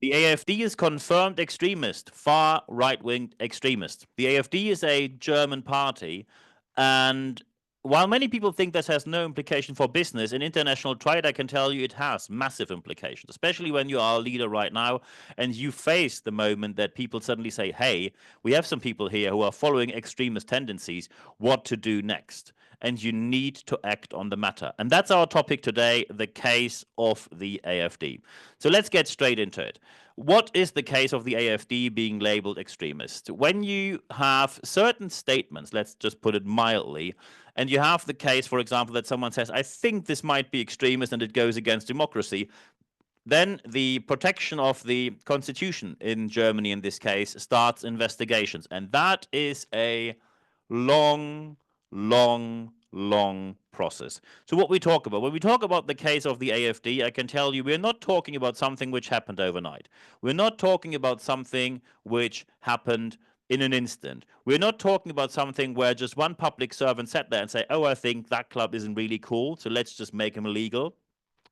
The AfD is confirmed extremist, far right-wing extremist. The AfD is a German party, and while many people think this has no implication for business, in international trade, I can tell you it has massive implications, especially when you are a leader right now and you face the moment that people suddenly say, hey, we have some people here who are following extremist tendencies, what to do next? And you need to act on the matter. And that's our topic today, the case of the AfD. So let's get straight into it. What is the case of the AfD being labeled extremist? When you have certain statements, let's just put it mildly, and you have the case, for example, that someone says, I think this might be extremist and it goes against democracy, then the protection of the constitution in Germany, in this case, starts investigations. And that is a long, long process. So what we talk about, when we talk about the case of the AfD, I can tell you we're not talking about something which happened overnight. We're not talking about something which happened in an instant. We're not talking about something where just one public servant sat there and say, oh, I think that club isn't really cool, so let's just make him illegal.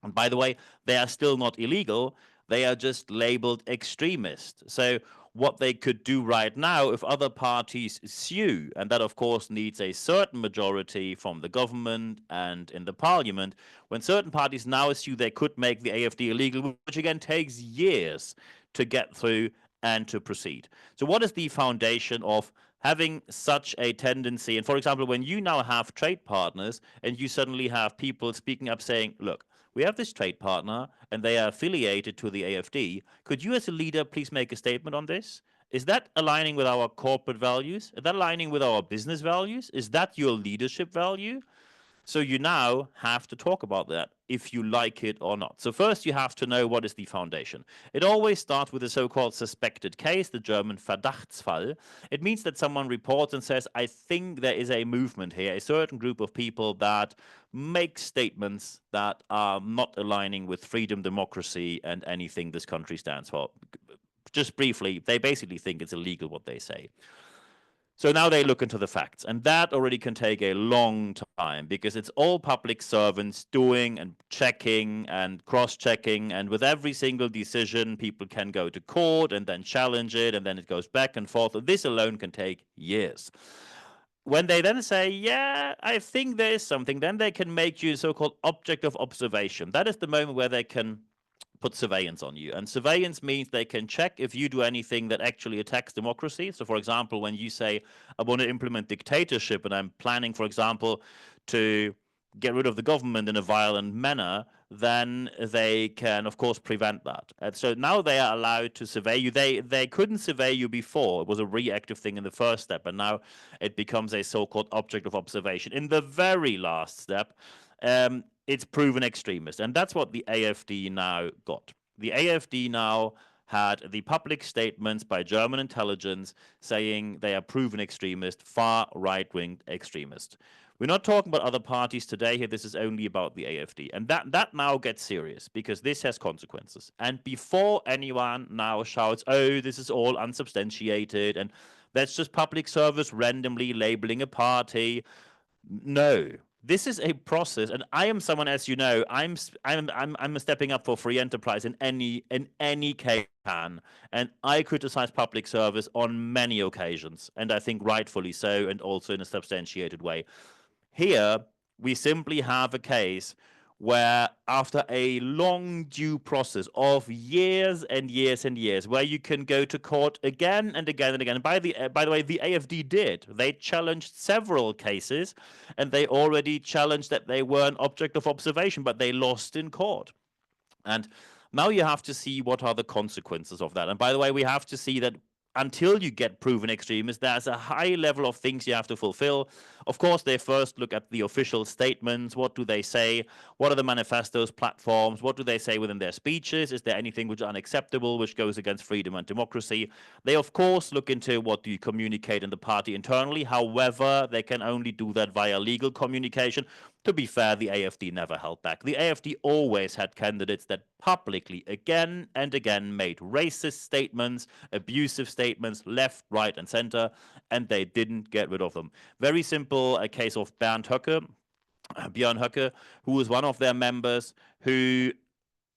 And by the way, they are still not illegal. They are just labeled extremist. So what they could do right now if other parties sue, and that of course needs a certain majority from the government and in the parliament, when certain parties now sue, they could make the AfD illegal, which again takes years to get through and to proceed. So what is the foundation of having such a tendency? And for example, when you now have trade partners and you suddenly have people speaking up saying, look, we have this trade partner and they are affiliated to the AfD. Could you as a leader please make a statement on this? Is that aligning with our corporate values? Is that aligning with our business values? Is that your leadership value? So you now have to talk about that if you like it or not. So first you have to know what is the foundation. It always starts with a so-called suspected case, the German Verdachtsfall. It means that someone reports and says, I think there is a movement here, a certain group of people that make statements that are not aligning with freedom, democracy, and anything this country stands for. Just briefly, they basically think it's illegal what they say. So now they look into the facts, and that already can take a long time because it's all public servants doing and checking and cross-checking, and with every single decision, people can go to court and then challenge it, and then it goes back and forth. This alone can take years. When they then say, yeah, I think there is something, then they can make you a so-called object of observation. That is the moment where they can put surveillance on you. And surveillance means they can check if you do anything that actually attacks democracy. So, for example, when you say, I want to implement dictatorship and I'm planning, for example, to get rid of the government in a violent manner, then they can, of course, prevent that. And so now they are allowed to survey you. They couldn't survey you before. It was a reactive thing in the first step, and now it becomes a so-called object of observation. In the very last step, it's proven extremist. And that's what the AfD now got. The AfD now had the public statements by German intelligence saying they are proven extremist, far right-wing extremist. We're not talking about other parties today here. This is only about the AfD. And that now gets serious because this has consequences. And before anyone now shouts, oh, this is all unsubstantiated and that's just public service randomly labeling a party. No, this is a process, and I am someone, as you know, I'm stepping up for free enterprise in any case can, and I criticize public service on many occasions, and I think rightfully so, and also in a substantiated way. Here, we simply have a case where after a long due process of years and years and years, where you can go to court again and again and again. And by the way, the AfD did. They challenged several cases, and they already challenged that they were an object of observation, but they lost in court. And now you have to see what are the consequences of that. And by the way, we have to see that until you get proven extremist, there's a high level of things you have to fulfill. Of course, they first look at the official statements. What do they say? What are the manifestos, platforms? What do they say within their speeches? Is there anything which is unacceptable, which goes against freedom and democracy? They, of course, look into what do you communicate in the party internally. However, they can only do that via legal communication. To be fair, the AfD never held back. The AfD always had candidates that publicly, again and again, made racist statements, abusive statements, left, right, and center, and they didn't get rid of them. Very simple, a case of Björn Höcke, who was one of their members, who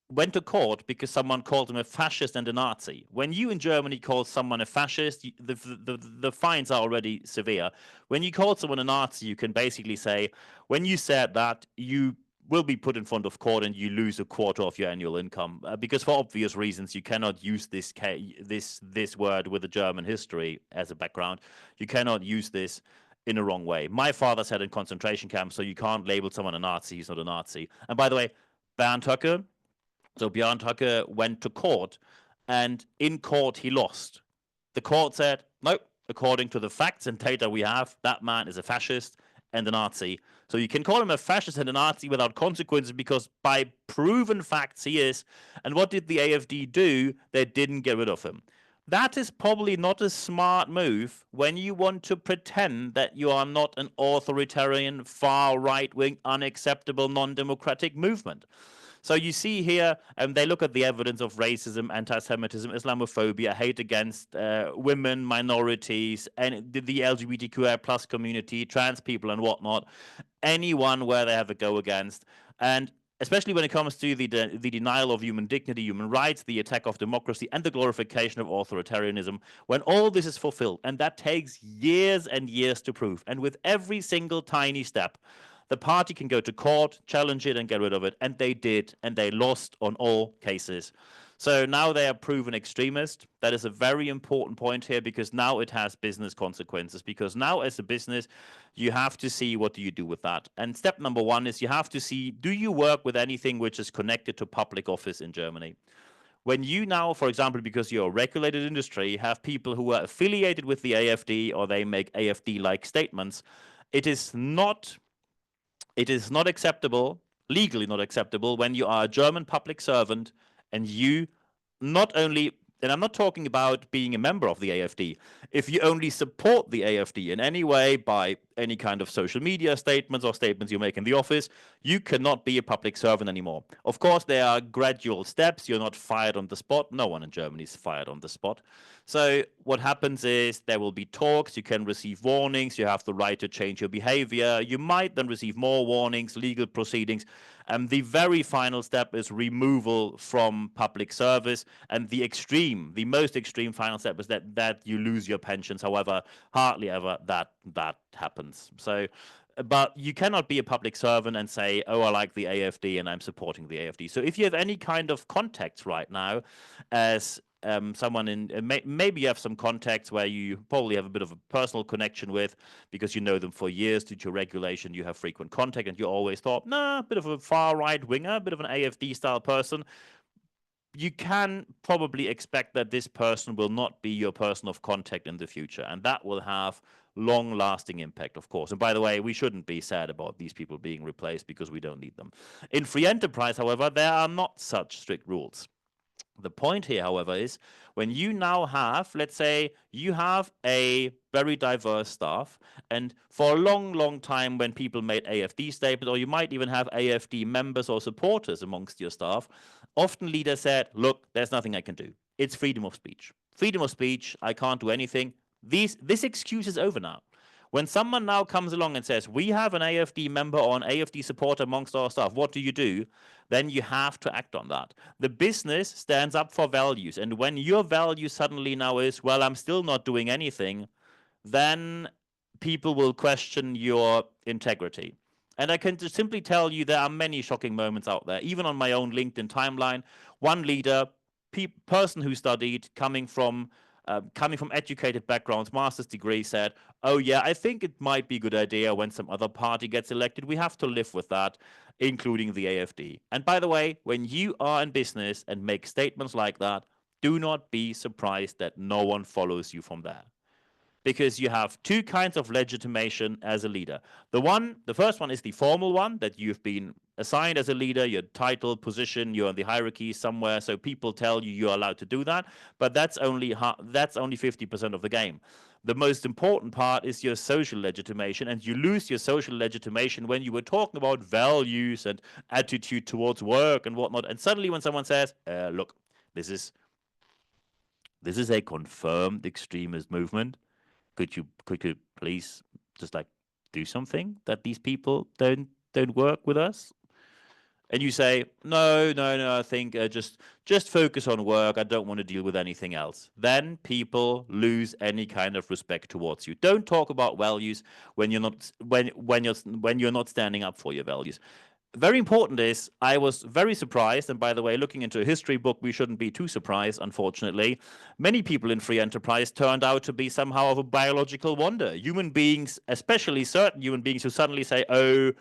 went to court because someone called him a fascist and a Nazi. When you in Germany call someone a fascist, the fines are already severe. When you call someone a Nazi, you can basically say, when you said that, you will be put in front of court and you lose a quarter of your annual income, because for obvious reasons you cannot use this word with a German history as a background. You cannot use this in a wrong way. My father said in concentration camps, so you can't label someone a Nazi. He's not a Nazi. And by the way, Bernd Höcke, so Björn Höcke went to court, and in court he lost. The court said, no, according to the facts and data we have, that man is a fascist and a Nazi. So you can call him a fascist and a Nazi without consequences, because by proven facts he is. And what did the AfD do? They didn't get rid of him. That is probably not a smart move when you want to pretend that you are not an authoritarian, far right-wing, unacceptable, non-democratic movement. So you see here, they look at the evidence of racism, anti-Semitism, Islamophobia, hate against women, minorities, and the LGBTQI plus community, trans people and whatnot, anyone where they have a go against. And especially when it comes to the denial of human dignity, human rights, the attack of democracy, and the glorification of authoritarianism, when all this is fulfilled, and that takes years and years to prove, and with every single tiny step, the party can go to court, challenge it, and get rid of it. And they did, and they lost on all cases. So now they are proven extremist. That is a very important point here, because now it has business consequences. Because now as a business, you have to see what do you do with that. And step number one is you have to see, do you work with anything which is connected to public office in Germany? When you now, for example, because you're a regulated industry, have people who are affiliated with the AfD or they make AfD-like statements, it is not acceptable, legally not acceptable, when you are a German public servant and you not only, and I'm not talking about being a member of the AfD, if you only support the AfD in any way by any kind of social media statements or statements you make in the office, you cannot be a public servant anymore. Of course, there are gradual steps. You're not fired on the spot. No one in Germany is fired on the spot. So what happens is there will be talks, you can receive warnings, you have the right to change your behavior, you might then receive more warnings, legal proceedings, and the very final step is removal from public service, and the most extreme final step is that you lose your pensions. However, hardly ever that happens. So but you cannot be a public servant and say, oh, I like the AfD and I'm supporting the AfD. So if you have any kind of contacts right now as someone in, maybe you have some contacts where you probably have a bit of a personal connection with because you know them for years due to regulation, you have frequent contact, and you always thought, nah, a bit of a far right winger, a bit of an AfD style person. You can probably expect that this person will not be your person of contact in the future, and that will have long-lasting impact, of course. And by the way, we shouldn't be sad about these people being replaced because we don't need them. In free enterprise, however, there are not such strict rules. The point here, however, is when you now have, let's say, you have a very diverse staff, and for a long, long time when people made AfD statements, or you might even have AfD members or supporters amongst your staff, often leaders said, look, there's nothing I can do. It's freedom of speech. Freedom of speech, I can't do anything. This excuse is over now. When someone now comes along and says, we have an AfD member or an AfD supporter amongst our staff, what do you do? Then you have to act on that. The business stands up for values. And when your value suddenly now is, well, I'm still not doing anything, then people will question your integrity. And I can just simply tell you there are many shocking moments out there, even on my own LinkedIn timeline. One leader, person who studied, coming from educated backgrounds, master's degree, said, oh yeah, I think it might be a good idea when some other party gets elected. We have to live with that, including the AfD. And by the way, when you are in business and make statements like that, do not be surprised that no one follows you from there. Because you have two kinds of legitimation as a leader. The first one is the formal one, that you've been assigned as a leader, your title, position, you're in the hierarchy somewhere, so people tell you you're allowed to do that, but that's only 50% of the game. The most important part is your social legitimation, and you lose your social legitimation when you were talking about values and attitude towards work and whatnot, and suddenly when someone says, look, this is a confirmed extremist movement, could you please just like do something that these people don't work with us? and you say, no, I think just focus on work. I don't want to deal with anything else. Then people lose any kind of respect towards you. Don't talk about values when you're not standing up for your values. Very important is, I was very surprised, and by the way, looking into a history book, we shouldn't be too surprised, unfortunately. Many people in free enterprise turned out to be somehow of a biological wonder. Human beings, especially certain human beings who suddenly say, oh,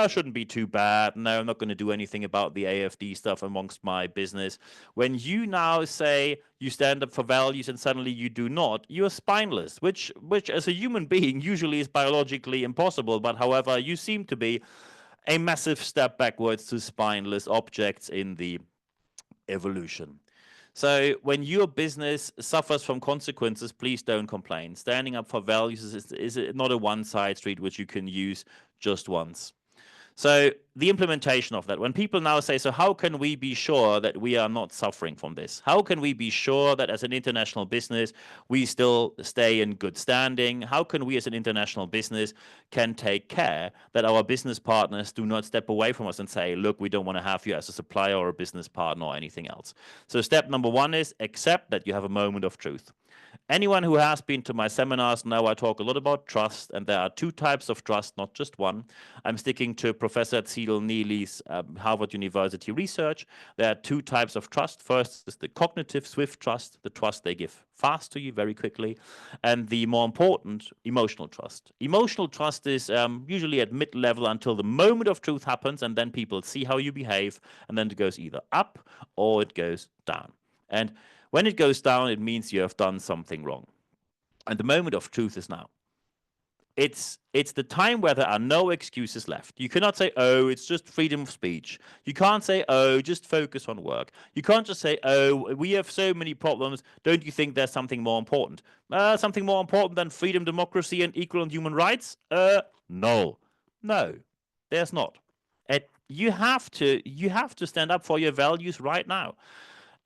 shouldn't be too bad. No, I'm not going to do anything about the AfD stuff amongst my business. When you now say you stand up for values and suddenly you do not, you're spineless, which as a human being usually is biologically impossible. But however, you seem to be a massive step backwards to spineless objects in the evolution. So when your business suffers from consequences, please don't complain. Standing up for values is not a one-side street which you can use just once. So the implementation of that, when people now say, so how can we be sure that we are not suffering from this? How can we be sure that as an international business, we still stay in good standing? How can we as an international business can take care that our business partners do not step away from us and say, look, we don't want to have you as a supplier or a business partner or anything else? So step number one is accept that you have a moment of truth. Anyone who has been to my seminars know I talk a lot about trust, and there are two types of trust, not just one. I'm sticking to Professor Cecil Neely's Harvard University research. There are two types of trust. First is the cognitive, swift trust, the trust they give fast to you very quickly, and the more important, emotional trust. Emotional trust is usually at mid-level until the moment of truth happens, and then people see how you behave, and then it goes either up or it goes down. And when it goes down, it means you have done something wrong. And the moment of truth is now. It's the time where there are no excuses left. You cannot say, oh, it's just freedom of speech. You can't say, oh, just focus on work. You can't just say, oh, we have so many problems. Don't you think there's something more important? Something more important than freedom, democracy, and equal and human rights? No, there's not. You have to stand up for your values right now.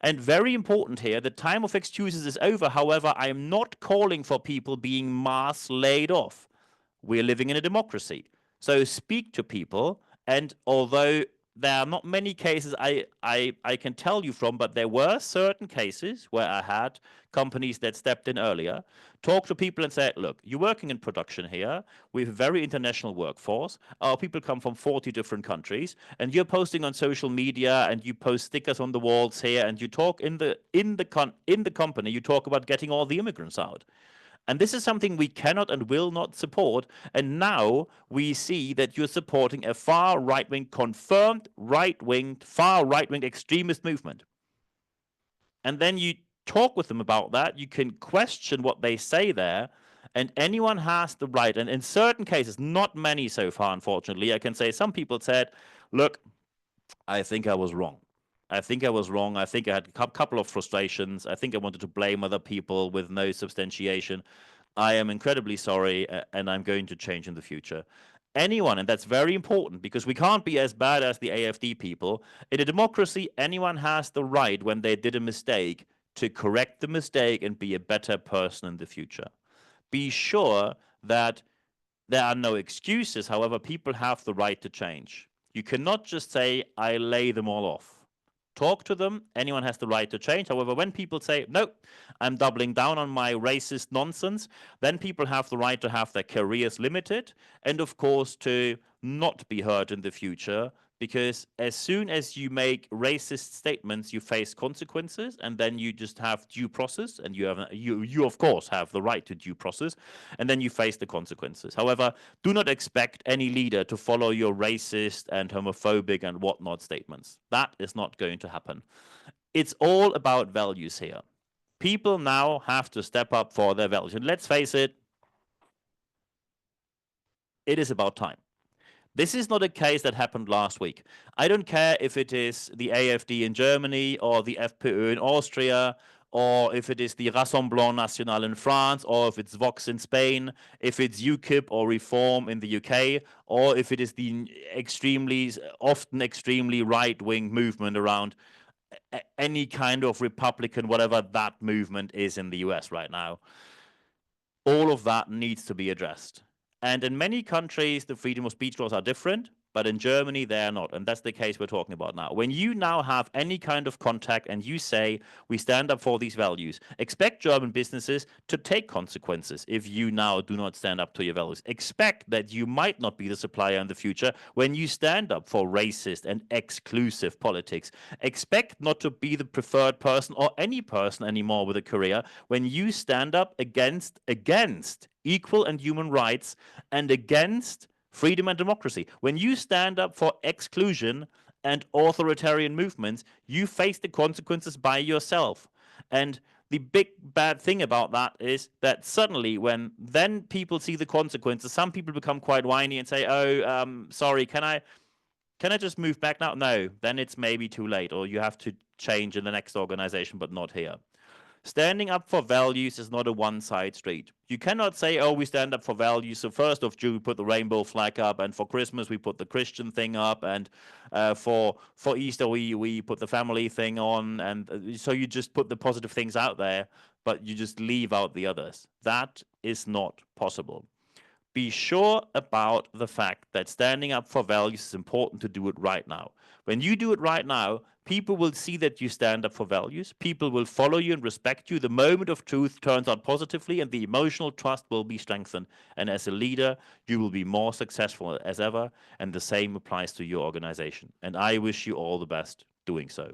And very important here, the time of excuses is over. However, I am not calling for people being mass laid off. We're living in a democracy. So speak to people. And although there are not many cases I can tell you from, but there were certain cases where I had companies that stepped in earlier, talk to people and say, look, you're working in production here. We have a very international workforce. Our people come from 40 different countries, and you're posting on social media and you post stickers on the walls here, and you talk in the company, you talk about getting all the immigrants out. And this is something we cannot and will not support. And now we see that you're supporting a far right-wing, confirmed right-wing, far right-wing extremist movement. And then you talk with them about that. You can question what they say there. And anyone has the right. And in certain cases, not many so far, unfortunately, I can say some people said, look, I think I was wrong. I think I had a couple of frustrations. I think I wanted to blame other people with no substantiation. I am incredibly sorry, and I'm going to change in the future. Anyone, and that's very important because we can't be as bad as the AfD people. In a democracy, anyone has the right, when they did a mistake, to correct the mistake and be a better person in the future. Be sure that there are no excuses. However, people have the right to change. You cannot just say, I lay them all off. Talk to them. Anyone has the right to change. However, when people say, no, I'm doubling down on my racist nonsense, then people have the right to have their careers limited and, of course, to not be hurt in the future. Because as soon as you make racist statements, you face consequences, and then you just have due process, and you of course have the right to due process, and then you face the consequences. However, do not expect any leader to follow your racist and homophobic and whatnot statements. That is not going to happen. It's all about values here. People now have to step up for their values. And let's face it, it is about time. This is not a case that happened last week. I don't care if it is the AfD in Germany or the FPÖ in Austria, or if it is the Rassemblement National in France, or if it's Vox in Spain, if it's UKIP or Reform in the UK, or if it is the often extremely right-wing movement around any kind of Republican, whatever that movement is in the US right now. All of that needs to be addressed. And in many countries, the freedom of speech laws are different. but in Germany, they are not. And that's the case we're talking about now. When you now have any kind of contact and you say, we stand up for these values, expect German businesses to take consequences if you now do not stand up to your values. Expect that you might not be the supplier in the future when you stand up for racist and exclusive politics. Expect not to be the preferred person or any person anymore with a career when you stand up against equal and human rights and against freedom and democracy. When you stand up for exclusion and authoritarian movements, you face the consequences by yourself. And the big bad thing about that is that suddenly when then people see the consequences, some people become quite whiny and say, oh, sorry, can I just move back now? No, then it's maybe too late, or you have to change in the next organization, but not here. Standing up for values is not a one-side street. You cannot say, oh, we stand up for values, so 1st of June we put the rainbow flag up, and for Christmas we put the Christian thing up, and for Easter we put the family thing on, and so you just put the positive things out there, but you just leave out the others. That is not possible. Be sure about the fact that standing up for values is important to do it right now. When you do it right now, people will see that you stand up for values. People will follow you and respect you. The moment of truth turns out positively and the emotional trust will be strengthened. And as a leader, you will be more successful as ever. And the same applies to your organization. And I wish you all the best doing so.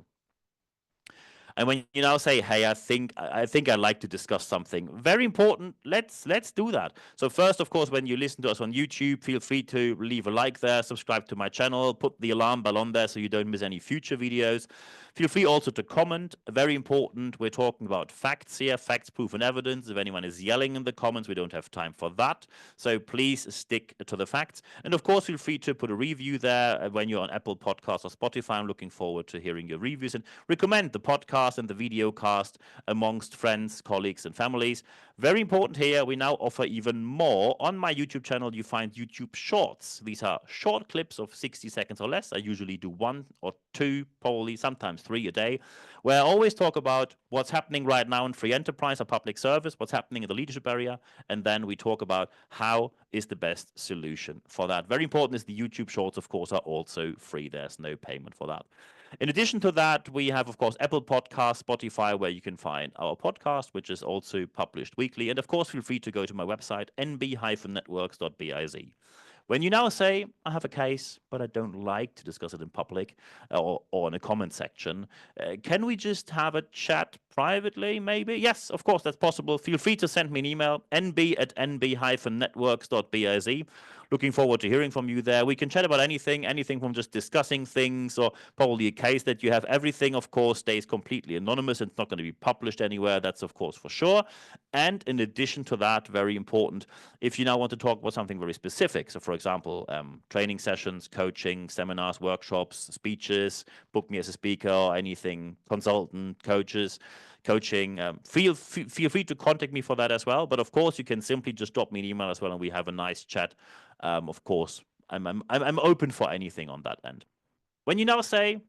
And when you now say, hey, I think I'd like to discuss something very important, let's do that. So first, of course, when you listen to us on YouTube, feel free to leave a like there, subscribe to my channel, put the alarm bell on there so you don't miss any future videos. Feel free also to comment. Very important, we're talking about facts here, facts, proof, and evidence. If anyone is yelling in the comments, we don't have time for that. So please stick to the facts. And of course, feel free to put a review there when you're on Apple Podcasts or Spotify. I'm looking forward to hearing your reviews and recommend the podcast and the video cast amongst friends, colleagues, and families. Very important here, we now offer even more. On my YouTube channel, you find YouTube Shorts. These are short clips of 60 seconds or less. I usually do 1 or 2, probably sometimes 3 a day, where I always talk about what's happening right now in free enterprise or public service, what's happening in the leadership area, and then we talk about how is the best solution for that. Very important is the YouTube Shorts, of course, are also free. There's no payment for that. In addition to that, we have, of course, Apple Podcasts, Spotify, where you can find our podcast, which is also published weekly. And of course, feel free to go to my website, nb-networks.biz. When you now say, I have a case, but I don't like to discuss it in public or in a comment section, can we just have a chat privately, maybe? Yes, of course, that's possible. Feel free to send me an email, nb@nb-networks.biz. Looking forward to hearing from you there. We can chat about anything from just discussing things or probably a case that you have. Everything, of course, stays completely anonymous. It's not going to be published anywhere. That's, of course, for sure. And in addition to that, very important, if you now want to talk about something very specific, so for example, training sessions, coaching, seminars, workshops, speeches, book me as a speaker or anything, consultant, coaching, feel free to contact me for that as well. But of course, you can simply just drop me an email as well, and we have a nice chat. Of course, I'm open for anything on that end. When you now say,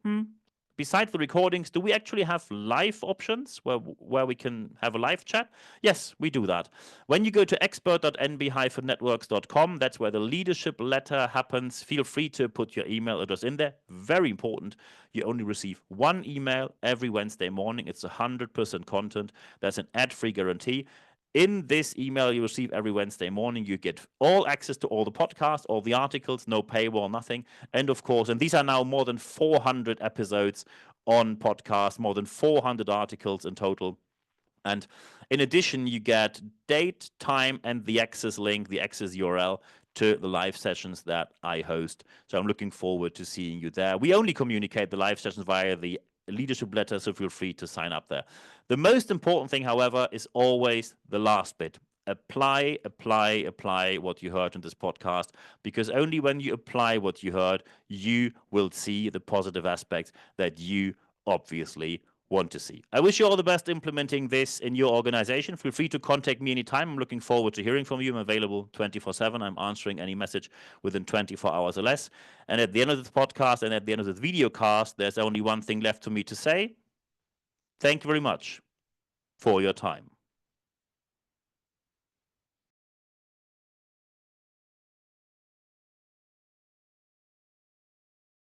besides the recordings, do we actually have live options where we can have a live chat? Yes, we do that. When you go to expert.nb-networks.com, that's where the leadership letter happens. Feel free to put your email address in there. Very important. You only receive 1 email every Wednesday morning. It's 100% content. There's an ad-free guarantee. In this email you receive every Wednesday morning, you get all access to all the podcasts, all the articles, no paywall, nothing. And of course, and these are now more than 400 episodes on podcasts, more than 400 articles in total. And in addition, you get date, time, and the access link, the access URL to the live sessions that I host. So I'm looking forward to seeing you there. We only communicate the live sessions via the leadership letter, so feel free to sign up there. The most important thing, however, is always the last bit. Apply what you heard in this podcast, because only when you apply what you heard, you will see the positive aspects that you obviously want to see. I wish you all the best implementing this in your organization. Feel free to contact me anytime. I'm looking forward to hearing from you. I'm available 24/7. I'm answering any message within 24 hours or less. And at the end of this podcast and at the end of this video cast, there's only one thing left for me to say. Thank you very much for your time.